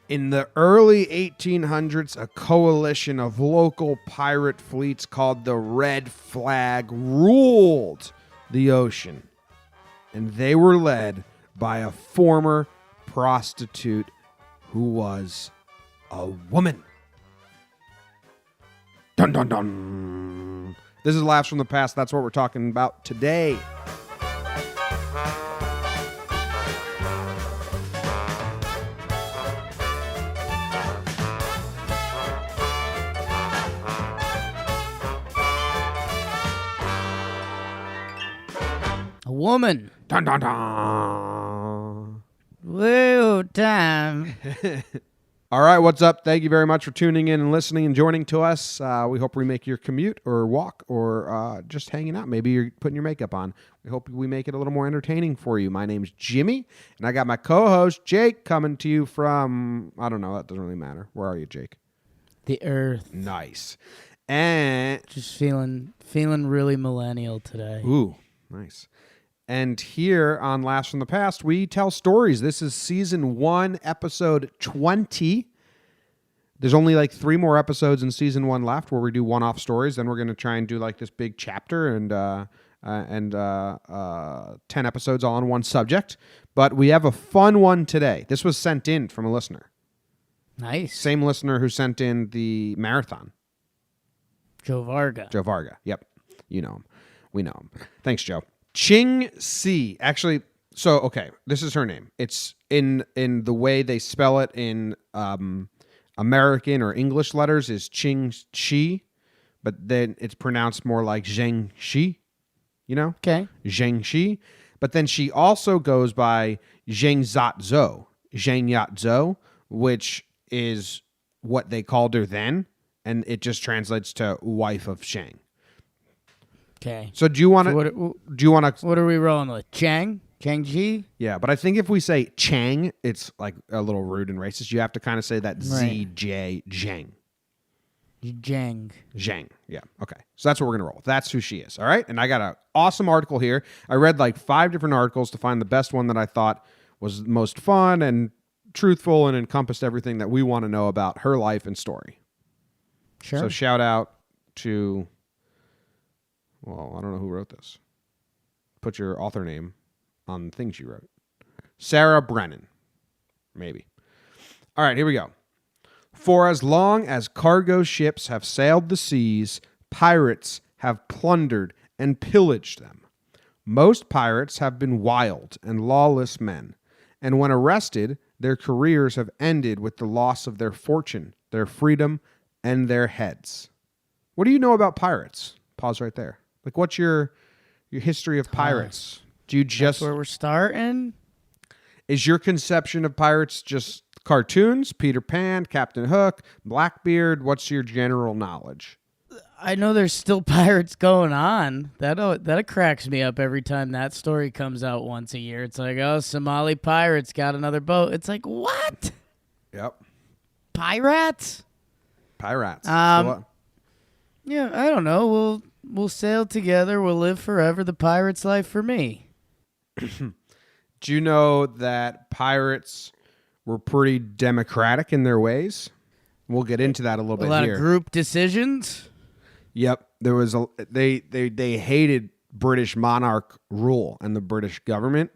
In the early 1800s, a coalition of local pirate fleets called the Red Flag ruled the ocean. And they were led by a former prostitute who was a woman. Dun dun dun. This is Laughs from the Past. That's what we're talking about today. A woman. Dun dun dun. Woo, time. All right, what's up? Thank you very much for tuning in and listening and joining to us. We hope we make your commute or walk or just hanging out. Maybe you're putting your makeup on. We hope we make it a little more entertaining for you. My name's Jimmy, and I got my co-host, Jake, coming to you from, I don't know, that doesn't really matter. Where are you, Jake? The Earth. Nice. And Just feeling really millennial today. ooh, nice. And here on Laughs from the Past, we tell stories. This is season 1, episode 20. There's only like 3 more episodes in season 1 left where we do one-off stories. Then we're going to try and do like this big chapter and 10 episodes all on one subject. But we have a fun one today. This was sent in from a listener. Nice. Same listener who sent in the marathon. Joe Varga. Joe Varga. Yep. You know him. We know him. Thanks, Joe. Ching Shih. Actually, so, okay, this is her name. It's in the way they spell it in American or English letters is Ching Shih, but then it's pronounced more like Ching Shih, you know? Okay. Ching Shih. But then she also goes by Zheng Zat Zhou, Zheng Yat Zhou, which is what they called her then, and it just translates to wife of Shang. Okay. So do you want to? What are we rolling with? Chang Chi? Yeah, but I think if we say Chang, it's like a little rude and racist. You have to kind of say that Right. ZJ Zhang. Zhang. Zhang. Yeah. Okay. So that's what we're gonna roll with. That's who she is. All right. And I got an awesome article here. I read like 5 different articles to find the best one that I thought was most fun and truthful and encompassed everything that we want to know about her life and story. Sure. So shout out to. Well, I don't know who wrote this. Put your author name on the things you wrote. Sarah Brennan. Maybe. All right, here we go. For as long as cargo ships have sailed the seas, pirates have plundered and pillaged them. Most pirates have been wild and lawless men, and when arrested, their careers have ended with the loss of their fortune, their freedom, and their heads. What do you know about pirates? Pause right there. Like, what's your history of pirates? Do you just... That's where we're starting? Is your conception of pirates just cartoons, Peter Pan, Captain Hook, Blackbeard? What's your general knowledge? I know there's still pirates going on. That cracks me up every time that story comes out once a year. It's like, oh, Somali pirates got another boat. It's like, what? Yep. Pirates? Pirates. Yeah, I don't know. We'll sail together. We'll live forever. The pirate's life for me. Do you know that pirates were pretty democratic in their ways? We'll get into that a little bit here. A lot of group decisions. Yep, there was they hated British monarch rule and the British government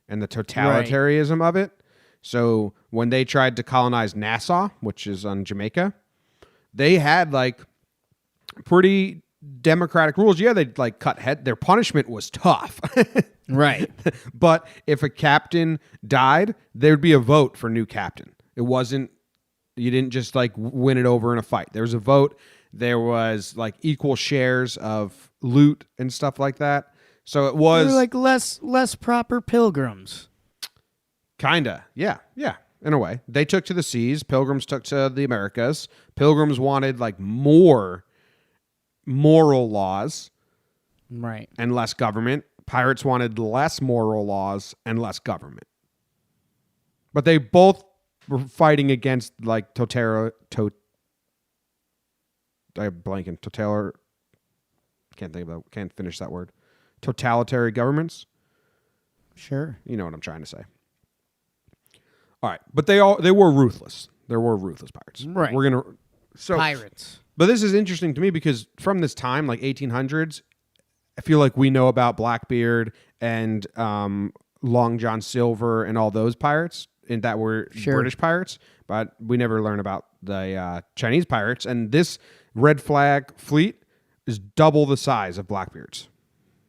and the totalitarianism of it. So when they tried to colonize Nassau, which is on Jamaica, they had like pretty democratic rules. Yeah, they'd like cut head. Their punishment was tough. Right. But if a captain died, there would be a vote for new captain. It wasn't, you didn't just like win it over in a fight. There was a vote. There was like equal shares of loot and stuff like that. So it was They were like less proper pilgrims. kinda. Yeah. In a way. They took to the seas. Pilgrims took to the Americas. Pilgrims wanted like more moral laws. Right. And less government. Pirates wanted less moral laws and less government. But they both were fighting against like I'm blanking. Can't finish that word. Totalitarian governments. Sure. You know what I'm trying to say. All right, but they were ruthless. There were ruthless pirates. Right. We're gonna Pirates. But this is interesting to me because from this time, like 1800s, I feel like we know about Blackbeard and Long John Silver and all those pirates, and that were British pirates, but we never learn about the Chinese pirates. And this Red Flag fleet is double the size of Blackbeard's.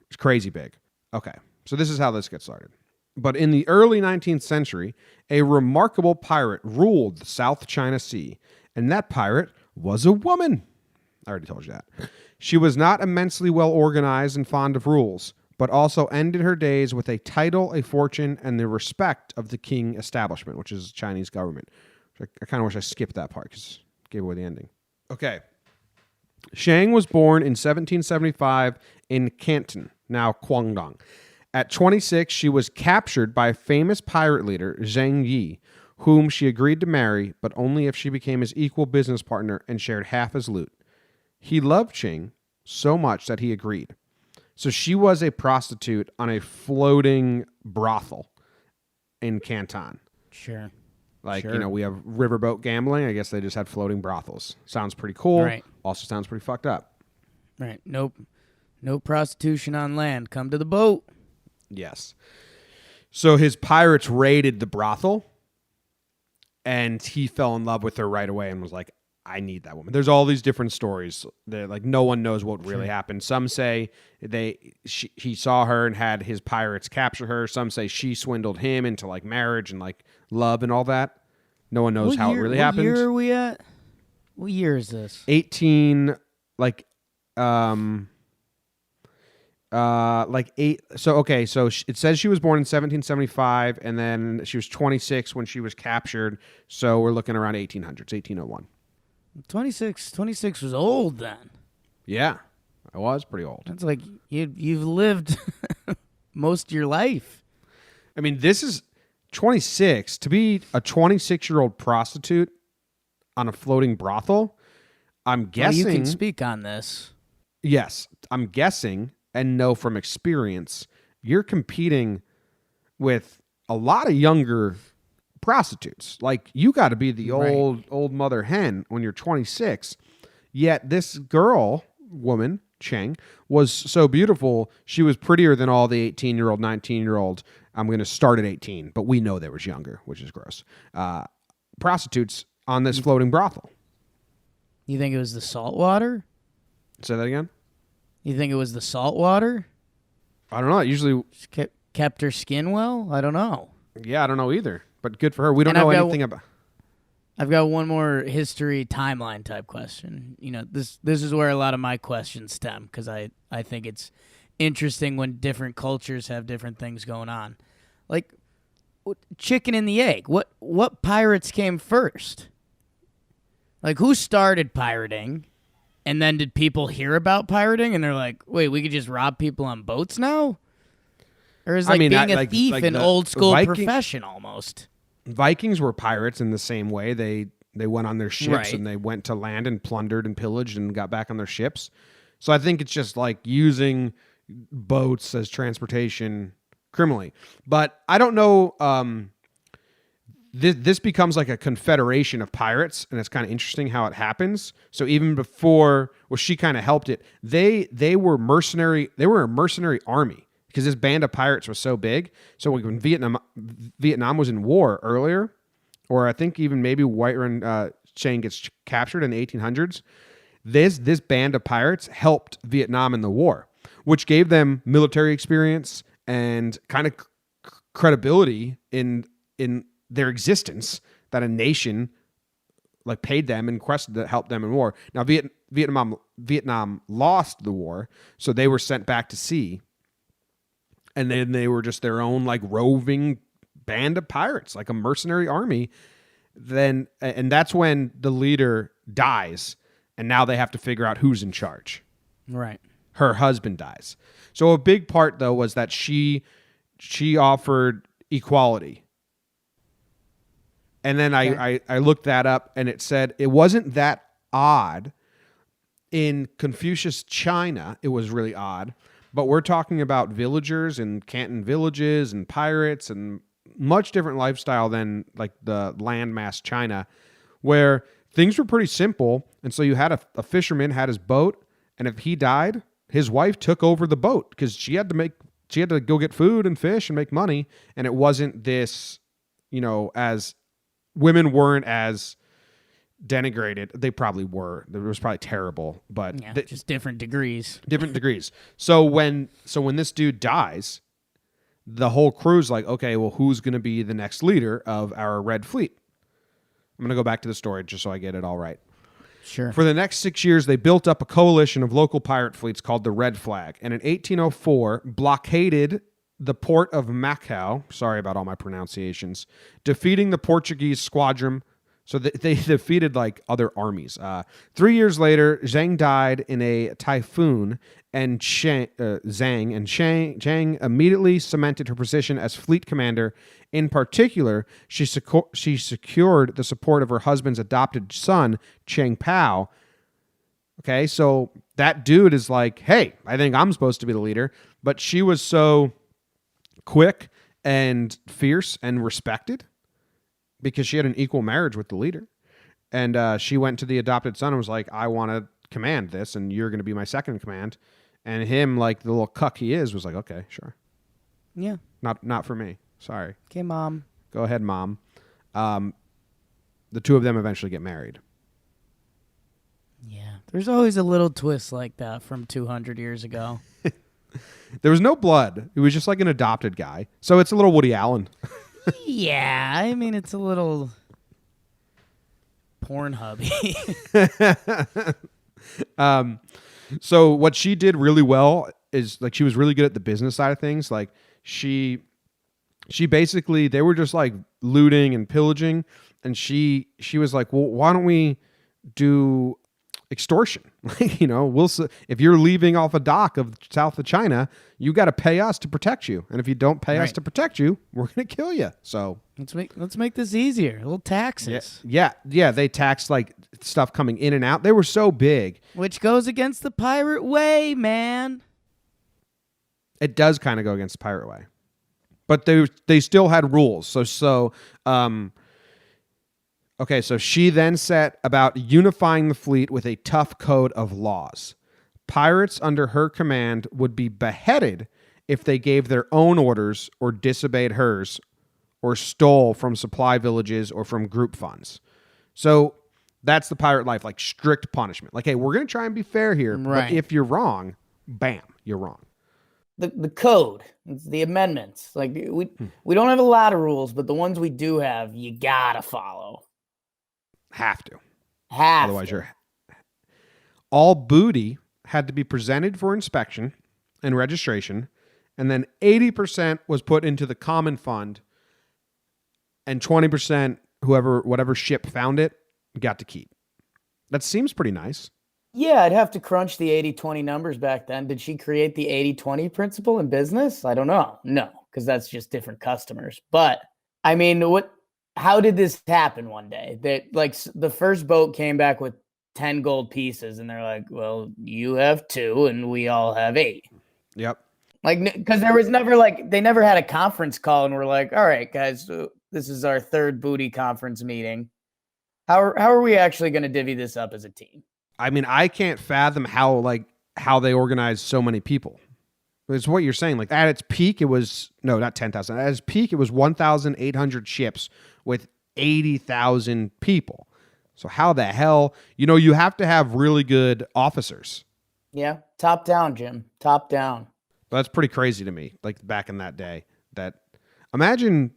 It's crazy big. Okay, so this is how this gets started. But in the early 19th century, a remarkable pirate ruled the South China Sea, and that pirate was a woman. I already told you that. She was not immensely well organized and fond of rules, but also ended her days with a title, a fortune, and the respect of the Qing establishment, which is Chinese government. I kind of wish I skipped that part because it gave away the ending. Okay. Shang was born in 1775 in Canton, now Guangdong. At 26, she was captured by famous pirate leader Zheng Yi, whom she agreed to marry, but only if she became his equal business partner and shared half his loot. He loved Ching so much that he agreed. So she was a prostitute on a floating brothel in Canton. Sure. Like, you know, we have riverboat gambling. I guess they just had floating brothels. Sounds pretty cool. Right. Also sounds pretty fucked up. Right. Nope. No prostitution on land. Come to the boat. Yes. So his pirates raided the brothel, and he fell in love with her right away and was like, I need that woman. There's all these different stories. They're like, no one knows what really happened. Some say he saw her and had his pirates capture her. Some say she swindled him into like marriage and like love and all that. No one knows how it really happened. What year are we at? What year is this? 18, like 8. So, okay. So it says she was born in 1775 and then she was 26 when she was captured. So we're looking around 1800s, 1801. 26 was old then. Yeah, I was pretty old. That's like you've lived most of your life. I mean, this is 26. To be a 26-year-old prostitute on a floating brothel, I'm guessing... Well, you can speak on this. Yes, I'm guessing and know from experience, you're competing with a lot of younger prostitutes. Like, you got to be the old mother hen when you're 26. Yet this woman, Cheng, was so beautiful. She was prettier than all the 18-year-old, 19-year-old. I'm going to start at 18, but we know they was younger, which is gross. Prostitutes on this floating brothel. You think it was the salt water? Say that again? You think it was the salt water? I don't know. It usually kept her skin well? I don't know. Yeah, I don't know either. But good for her. We don't know anything about... I've got one more history timeline type question. You know, this is where a lot of my questions stem, because I think it's interesting when different cultures have different things going on. Like, chicken and the egg. What pirates came first? Like, who started pirating? And then did people hear about pirating and they're like, wait, we could just rob people on boats now? Or is being a thief an old school profession almost? Vikings were pirates in the same way. They went on their ships and they went to land and plundered and pillaged and got back on their ships. So I think it's just like using boats as transportation criminally. But I don't know. This becomes like a confederation of pirates, and it's kind of interesting how it happens. So even before, she kind of helped it. They were mercenary. They were a mercenary army because this band of pirates was so big. So when Vietnam was in war earlier, or I think even maybe Whiterun Chang gets captured in the 1800s, this band of pirates helped Vietnam in the war, which gave them military experience and kind of credibility in their existence, that a nation like paid them and requested to help them in war. Now Vietnam lost the war, so they were sent back to sea, and then they were just their own like roving band of pirates, like a mercenary army. And that's when the leader dies, and now they have to figure out who's in charge. Right. Her husband dies. So a big part though was that she offered equality. And then I looked that up, and it said it wasn't that odd. In Confucius China, it was really odd. But we're talking about villagers and Canton villages and pirates and much different lifestyle than like the landmass China, where things were pretty simple. And so you had a fisherman had his boat, and if he died, his wife took over the boat because she had to go get food and fish and make money. And it wasn't this, as women weren't as denigrated. They probably were. It was probably terrible, but just different degrees. Different degrees. So when this dude dies, the whole crew's like, okay, well, who's going to be the next leader of our Red Fleet? I'm going to go back to the story just so I get it all right. Sure. For the next 6 years, they built up a coalition of local pirate fleets called the Red Flag, and in 1804, blockaded the port of Macau. Sorry about all my pronunciations. Defeating the Portuguese squadron. So they defeated like other armies. 3 years later, Zhang died in a typhoon, and Zhang immediately cemented her position as fleet commander. In particular, she secured the support of her husband's adopted son, Cheng Pao. Okay, so that dude is like, hey, I think I'm supposed to be the leader. But she was so quick and fierce and respected because she had an equal marriage with the leader. And she went to the adopted son and was like, I want to command this, and you're going to be my second in command. And him, like the little cuck he is, was like, okay, sure. Yeah. Not for me. Sorry. Okay, Mom. Go ahead, Mom. The two of them eventually get married. Yeah. There's always a little twist like that from 200 years ago. There was no blood. It was just like an adopted guy. So it's a little Woody Allen. Yeah. I mean, it's a little Pornhub-y. So what she did really well is like she was really good at the business side of things. Like she basically, they were just like looting and pillaging, and she was like, well, why don't we do extortion? If you're leaving off a dock of south of China, you got to pay us to protect you, and if you don't pay us to protect you, we're gonna kill you. So let's make this easier. A little taxes. Yeah. They taxed like stuff coming in and out. They were so big, which goes against the pirate way, man. It does kind of go against the pirate way, but they still had rules. So she then set about unifying the fleet with a tough code of laws. Pirates under her command would be beheaded if they gave their own orders or disobeyed hers or stole from supply villages or from group funds. So that's the pirate life, like strict punishment. Like, hey, we're going to try and be fair here, but if you're wrong, bam, you're wrong. The code, it's the amendments. Like we don't have a lot of rules, but the ones we do have, you got to follow. Have to. Otherwise, you're... All booty had to be presented for inspection and registration, and then 80% was put into the common fund, and 20%, whatever ship found it, got to keep. That seems pretty nice. Yeah, I'd have to crunch the 80-20 numbers back then. Did she create the 80-20 principle in business? I don't know. No, because that's just different customers. But, I mean, how did this happen one day? That like the first boat came back with 10 gold pieces, and they're like, well, you have 2 and we all have 8. Yep. Like, because there was never they never had a conference call and we're like, all right, guys, this is our third booty conference meeting. How are we actually going to divvy this up as a team? I mean, I can't fathom how they organized so many people. It's what you're saying. Like at its peak, it was not 10,000. At its peak, it was 1,800 ships with 80,000 people. So how the hell, you have to have really good officers. Yeah. Top down, Jim. Top down. But that's pretty crazy to me. Like back in that day, imagine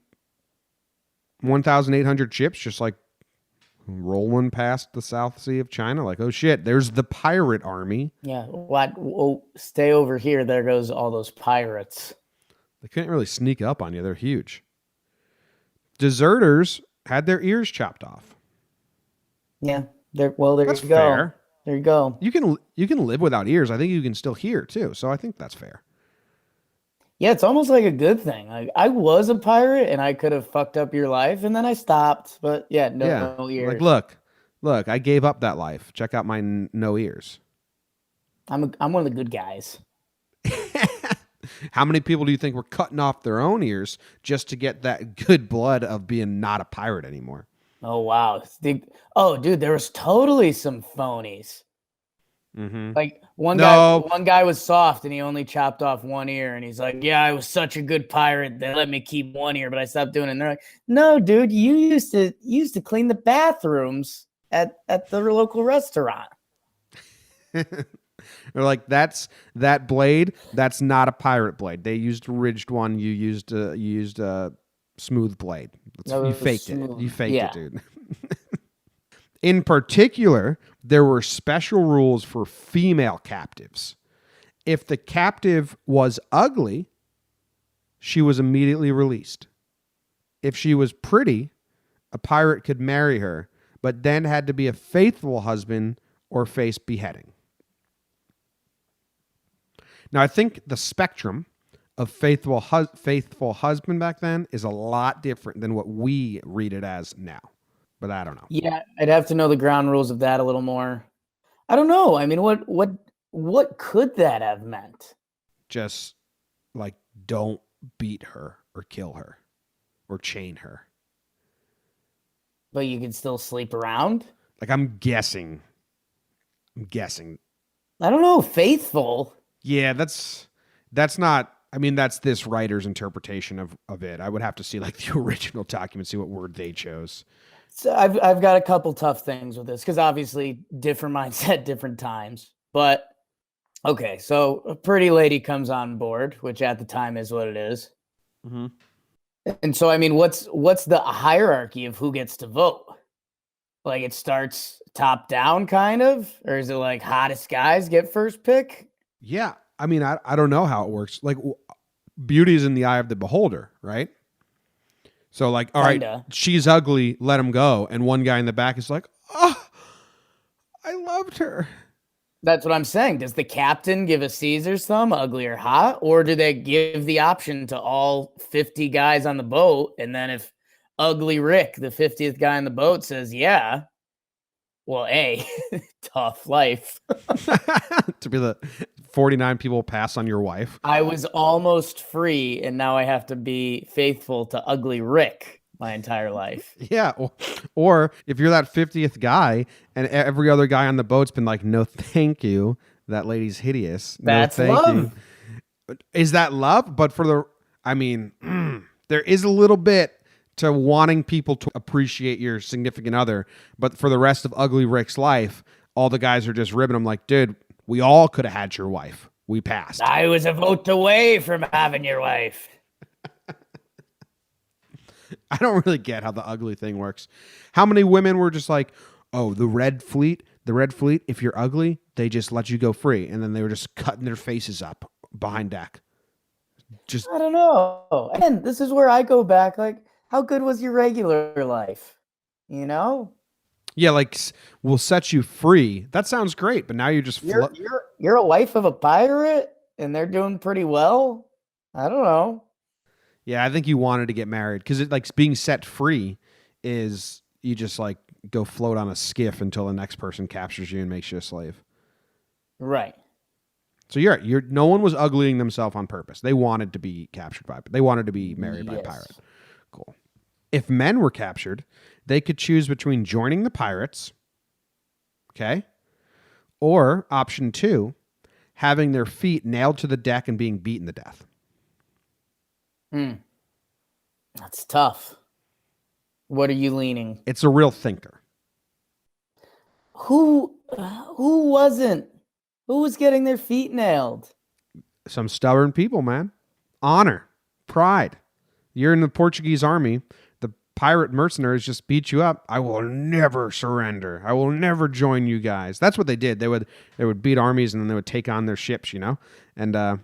1,800 ships just like rolling past the South Sea of China. Like, oh shit, there's the pirate army. Yeah. What? Oh, stay over here. There goes all those pirates. They couldn't really sneak up on you. They're huge. Deserters had their ears chopped off. Yeah. There you go. Fair. There you go. You can live without ears. I think you can still hear too. So I think that's fair. Yeah, it's almost like a good thing. I was a pirate and I could have fucked up your life, and then I stopped. But no ears. Like, look, I gave up that life. Check out my no ears. I'm one of the good guys. How many people do you think were cutting off their own ears just to get that good blood of being not a pirate anymore? Oh wow. Oh dude, there was totally some phonies. Mm-hmm. Like one No, guy was soft and he only chopped off one ear and he's like, "Yeah, I was such a good pirate. They let me keep one ear, but I stopped doing it." And they're like, "No, dude, you used to clean the bathrooms at the local restaurant." they're like, that blade. That's not a pirate blade. They used a ridged one. You used a smooth blade. That You was faked it. smooth. You faked it, Yeah. dude. In particular, there were special rules for female captives. If the captive was ugly, she was immediately released. If she was pretty, a pirate could marry her, but then had to be a faithful husband or face beheading. Now, I think the spectrum of faithful husband back then is a lot different than what we read it as now. But I don't know. Yeah, I'd have to know the ground rules of that a little more. I don't know. I mean, what could that have meant? Just like, don't beat her or kill her or chain her. But you could still sleep around? Like, I'm guessing. I don't know. Faithful. Yeah, that's not. I mean, that's this writer's interpretation of it. I would have to see like the original document, see what word they chose. So I've got a couple tough things with this because obviously different mindset, different times. But okay, so a pretty lady comes on board, which at the time is what it is. Mm-hmm. And so I mean, what's the hierarchy of who gets to vote? Like it starts top down, kind of, or is it like hottest guys get first pick? Yeah, I mean, I don't know how it works. Like, beauty is in the eye of the beholder, right? So, like, all right, Kinda. she's ugly, let him go. And one guy in the back is like, oh, I loved her. That's what I'm saying. Does the captain give a Caesar's thumb, ugly or hot, or do they give the option to all 50 guys on the boat? And then if ugly Rick, the 50th guy on the boat, says, yeah, well, A, tough life. To be the 49 people pass on your wife. I was almost free, and now I have to be faithful to ugly Rick my entire life. Yeah. Or if you're that 50th guy and every other guy on the boat's been like, no, thank you. That lady's hideous. That's no, thank love. you. Is that love? But I mean, there is a little bit to wanting people to appreciate your significant other. But for the rest of Ugly Rick's life, all the guys are just ribbing him like, dude, we all could have had your wife. We passed. I was a vote away from having your wife. I don't really get how the ugly thing works. How many women were just like, oh, the Red Fleet, if you're ugly, they just let you go free. And then they were just cutting their faces up behind deck. Just, I don't know. Again, this is where I go back. Like, how good was your regular life? You know? yeah, like, we'll set you free. That sounds great. But now you're just, You're a wife of a pirate and they're doing pretty well. I don't know. yeah, I think you wanted to get married because it like being set free is you just like go float on a skiff until the next person captures you and makes you a slave. Right. So you're no one was uglying themselves on purpose. They wanted to be captured by, they wanted to be married by a pirate. Cool. If men were captured, they could choose between joining the pirates, okay, or option 2, having their feet nailed to the deck and being beaten to death. That's tough. What are you leaning? It's a real thinker. Who wasn't? Who was getting their feet nailed? Some stubborn people, man. Honor, pride. You're in the Portuguese army. The pirate mercenaries just beat you up. I will never surrender. I will never join you guys. That's what they did. They would beat armies and then they would take on their ships, you know? And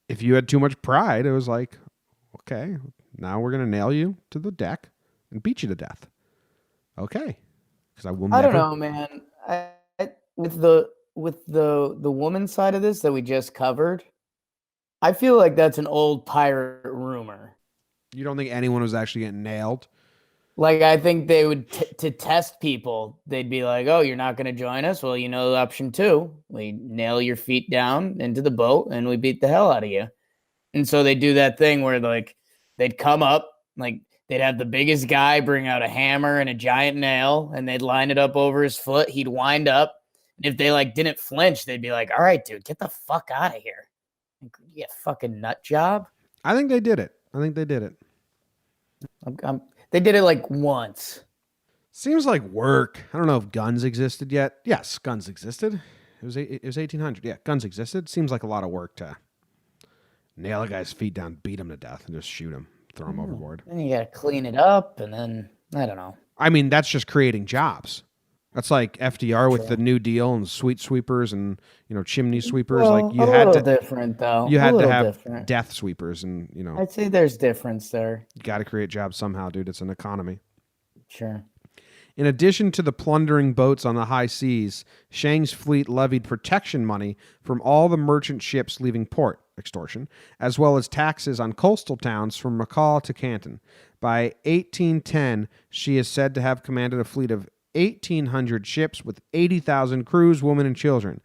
if you had too much pride, it was like, okay, now we're going to nail you to the deck and beat you to death. Okay. Because I will never. I don't know, man. With the woman side of this that we just covered, I feel like that's an old pirate rumor. You don't think anyone was actually getting nailed? Like, I think they would, to test people, they'd be like, oh, you're not going to join us? Well, option two, we nail your feet down into the boat and we beat the hell out of you. And so they do that thing where, like, they'd come up, like, they'd have the biggest guy bring out a hammer and a giant nail, and they'd line it up over his foot. He'd wind up. And if they, like, didn't flinch, they'd be like, all right, dude, get the fuck out of here. You fucking nut job. I think they did it. I think they did it. They did it like once. Seems like work. I don't know if guns existed yet. Yes, guns existed. It was 1800. Yeah, guns existed. Seems like a lot of work to nail a guy's feet down, beat him to death, and just shoot him, throw him overboard. Then you got to clean it up, and then, I don't know. I mean, that's just creating jobs. That's like FDR with the New Deal and street sweepers and chimney sweepers. Well, like you a had little to different though. You had to have different. death sweepers, and I'd say there's difference there. you got to create jobs somehow, dude. It's an economy. Sure. In addition to the plundering boats on the high seas, Shang's fleet levied protection money from all the merchant ships leaving port, extortion, as well as taxes on coastal towns from Macau to Canton. By 1810, she is said to have commanded a fleet of 1,800 ships with 80,000 crews, women, and children,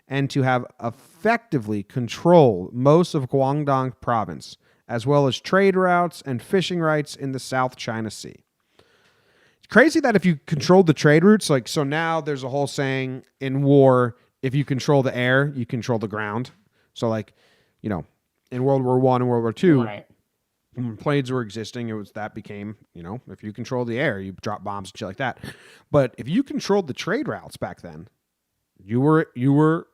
and to have effectively controlled most of Guangdong province, as well as trade routes and fishing rights in the South China Sea. It's crazy that if you controlled the trade routes, like, so now there's a whole saying in war, if you control the air, you control the ground. So, like, in World War I and World War II, Right. when planes were existing, that became, if you control the air, you drop bombs and shit like that. But if you controlled the trade routes back then, you were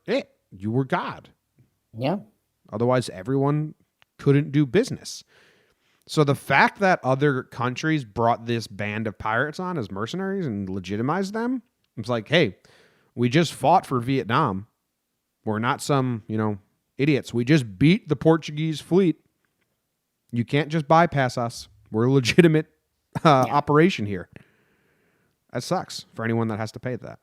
it. You were God. Yeah. Otherwise, everyone couldn't do business. So the fact that other countries brought this band of pirates on as mercenaries and legitimized them, it's like, hey, we just fought for Vietnam. We're not some, idiots. We just beat the Portuguese fleet. You can't just bypass us. We're a legitimate operation here. That sucks for anyone that has to pay that.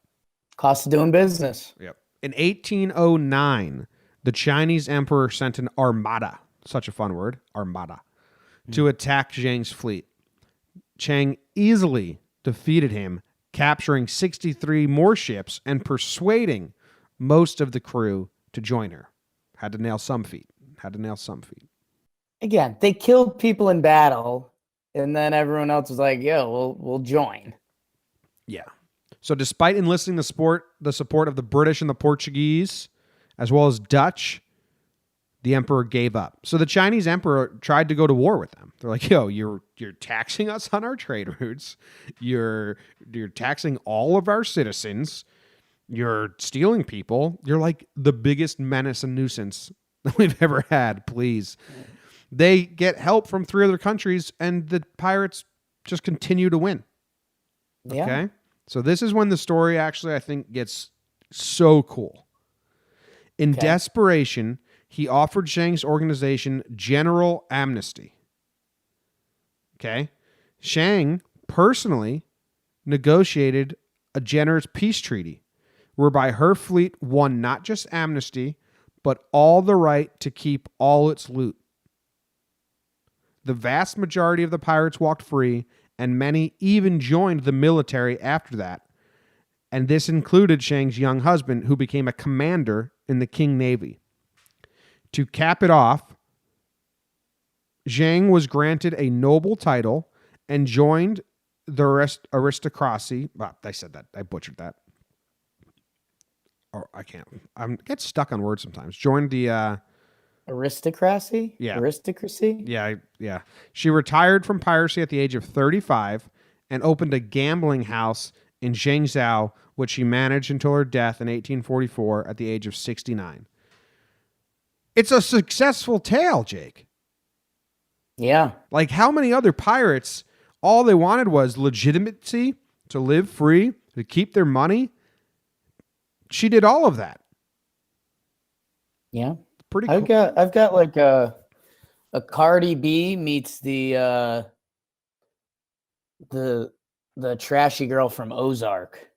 Cost of doing business. Yep. In 1809, the Chinese emperor sent an armada, such a fun word, armada, to attack Zhang's fleet. Chang easily defeated him, capturing 63 more ships and persuading most of the crew to join her. Had to nail some feet. Again, they killed people in battle, and then everyone else was like, yo, we'll join. Yeah. So despite enlisting the support of the British and the Portuguese, as well as Dutch, the emperor gave up. So the Chinese emperor tried to go to war with them. They're like, yo, you're taxing us on our trade routes. You're taxing all of our citizens. You're stealing people. You're like the biggest menace and nuisance that we've ever had. Please. They get help from 3 other countries, and the pirates just continue to win. Yeah. Okay? So this is when the story actually, I think, gets so cool. In desperation, he offered Zhang's organization general amnesty. Okay? Zhang personally negotiated a generous peace treaty whereby her fleet won not just amnesty, but all the right to keep all its loot. The vast majority of the pirates walked free, and many even joined the military after that. And this included Zhang's young husband, who became a commander in the Qing Navy. To cap it off, Zhang was granted a noble title and joined the aristocracy. Well, I said that. I butchered that. Or I can't. I get stuck on words sometimes. Joined the... Aristocracy? Yeah. Aristocracy? Yeah. She retired from piracy at the age of 35 and opened a gambling house in Zhengzhou, which she managed until her death in 1844 at the age of 69. It's a successful tale, Jake. Yeah. Like, how many other pirates, all they wanted was legitimacy, to live free, to keep their money? She did all of that. Yeah. Pretty cool. I've got like a Cardi B meets the trashy girl from Ozark.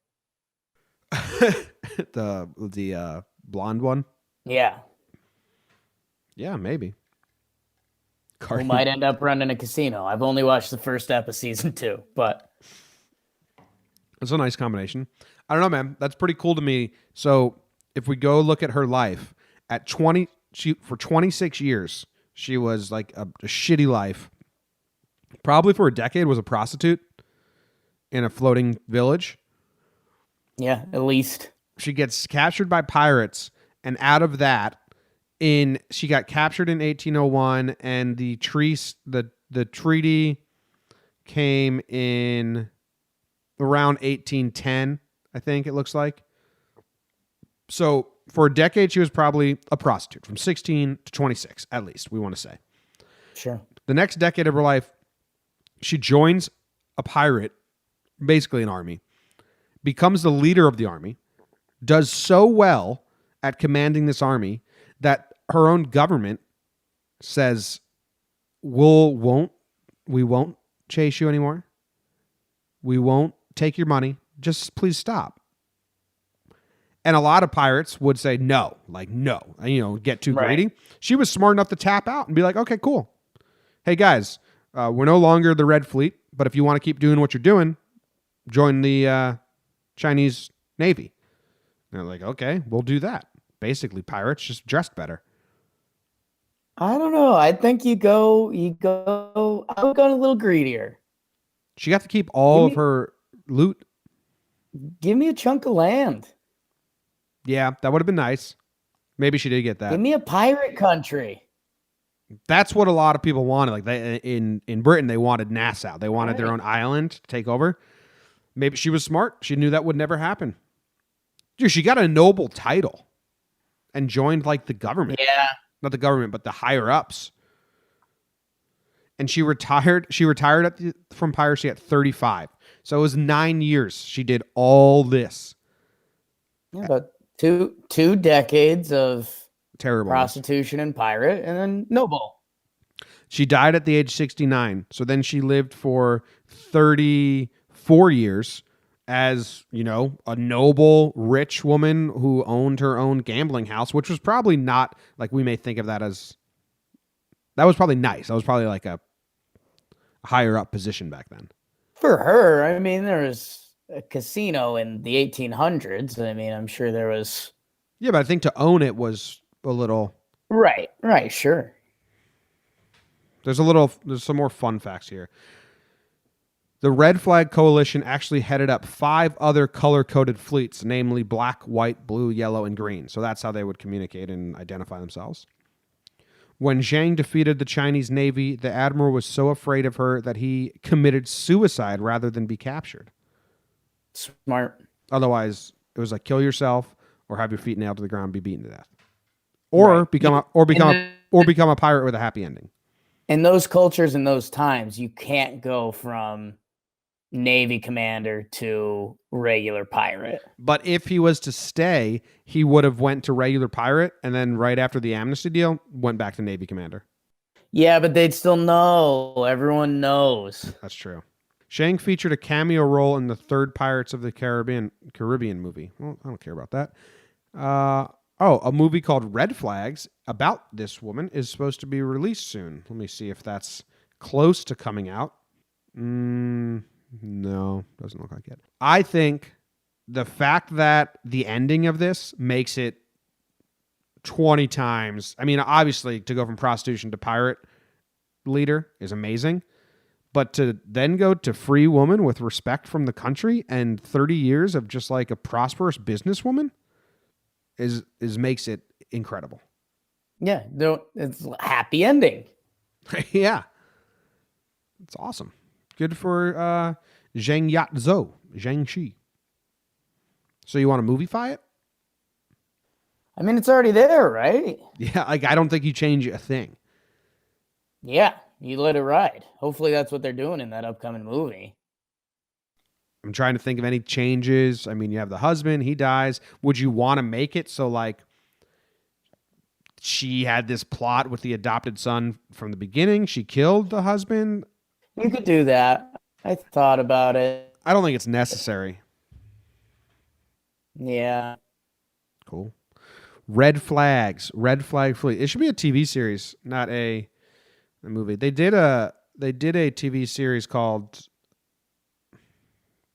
the blonde one? Yeah. Yeah, maybe. Who might end up running a casino. I've only watched the first ep of season 2, but That's a nice combination. I don't know, man. That's pretty cool to me. So if we go look at her life at 20, for 26 years, she was like a shitty life. Probably for a decade was a prostitute in a floating village. Yeah, at least. She gets captured by pirates, and out of that, she got captured in 1801, and the treaty came in around 1810, I think it looks like. So for a decade, she was probably a prostitute from 16 to 26, at least, we want to say. Sure. The next decade of her life, she joins a pirate, basically an army, becomes the leader of the army, does so well at commanding this army that her own government says, we won't chase you anymore. We won't take your money. Just please stop. And a lot of pirates would say no, get too greedy. She was smart enough to tap out and be like, okay, cool. Hey guys, we're no longer the Red Fleet, but if you want to keep doing what you're doing, join the Chinese Navy. And they're like, okay, we'll do that. Basically, pirates just dressed better. I don't know. I think I would go a little greedier. She got to keep all of her loot. Give me a chunk of land. Yeah, that would have been nice. Maybe she did get that. Give me a pirate country. That's what a lot of people wanted. Like in Britain, they wanted Nassau. They wanted their own island to take over. Maybe she was smart. She knew that would never happen. Dude, she got a noble title and joined like the government. Yeah. Not the government, but the higher ups. And she retired. She retired from piracy at 35. So it was 9 years. She did all this. Yeah, about two decades of terrible prostitution and pirate, and then noble. She died at the age 69. So then she lived for 34 years as, a noble, rich woman who owned her own gambling house, which was probably not like we may think of that as. That was probably nice. That was probably like a higher up position back then. For her, I mean, there was a casino in the 1800s. I mean, I'm sure there was. Yeah, but I think to own it was a little. Right, sure. There's some more fun facts here. The Red Flag Coalition actually headed up 5 other color-coded fleets, namely black, white, blue, yellow, and green. So that's how they would communicate and identify themselves. When Zhang defeated the Chinese Navy, the admiral was so afraid of her that he committed suicide rather than be captured. Smart. Otherwise, it was like kill yourself or have your feet nailed to the ground and be beaten to death. Or become a pirate with a happy ending. In those cultures in those times, you can't go from Navy commander to regular pirate. But if he was to stay, he would have went to regular pirate, and then right after the amnesty deal, went back to Navy commander. Yeah, but they'd still know. Everyone knows. That's true. Shang featured a cameo role in the third Pirates of the Caribbean movie. Well, I don't care about that. A movie called Red Flags about this woman is supposed to be released soon. Let me see if that's close to coming out. No, doesn't look like it. I think the fact that the ending of this makes it 20 times. I mean, obviously, to go from prostitution to pirate leader is amazing. But to then go to free woman with respect from the country and 30 years of just like a prosperous businesswoman is makes it incredible. Yeah, it's a happy ending. Yeah. It's awesome. Good for Zhang Yat-zo, Ching Shih. So you want to movify it? I mean, it's already there, right? Yeah, like I don't think you change a thing. Yeah, you let it ride. Hopefully that's what they're doing in that upcoming movie. I'm trying to think of any changes. I mean, you have the husband, he dies. Would you want to make it so like she had this plot with the adopted son from the beginning? She killed the husband? You could do that. I thought about it. I don't think it's necessary. Yeah. Cool. Red Flags. Red Flag Fleet. It should be a TV series, not a movie. They did a TV series called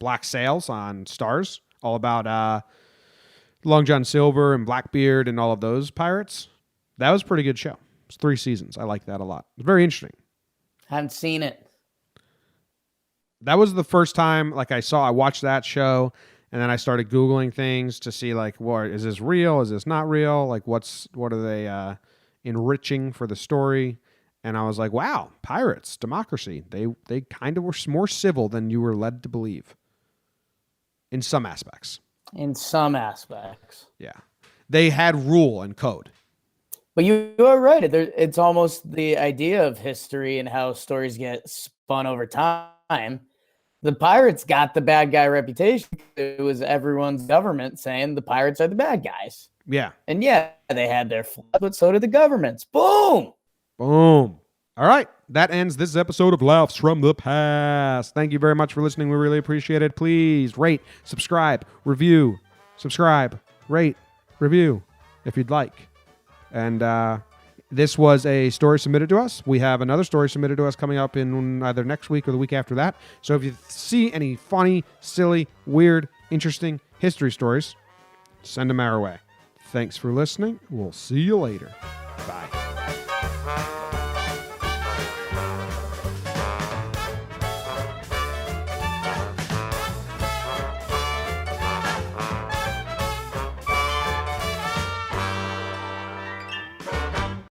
Black Sails on Stars, all about Long John Silver and Blackbeard and all of those pirates. That was a pretty good show. It's 3 seasons. I like that a lot. It's very interesting. Haven't seen it. That was the first time I watched that show, and then I started Googling things to see what is this real? Is this not real? What are they enriching for the story? And I was like, wow, pirates, democracy. They kind of were more civil than you were led to believe. In some aspects. Yeah. They had rule and code. But you are right. It's almost the idea of history and how stories get spun over time. The pirates got the bad guy reputation. It was everyone's government saying the pirates are the bad guys. Yeah. And yeah, they had their flaws, but so did the governments. Boom. Boom. All right. That ends this episode of Laughs from the Past. Thank you very much for listening. We really appreciate it. Please rate, subscribe, review, rate, review if you'd like. And this was a story submitted to us. We have another story submitted to us coming up in either next week or the week after that. So if you see any funny, silly, weird, interesting history stories, send them our way. Thanks for listening. We'll see you later. Bye.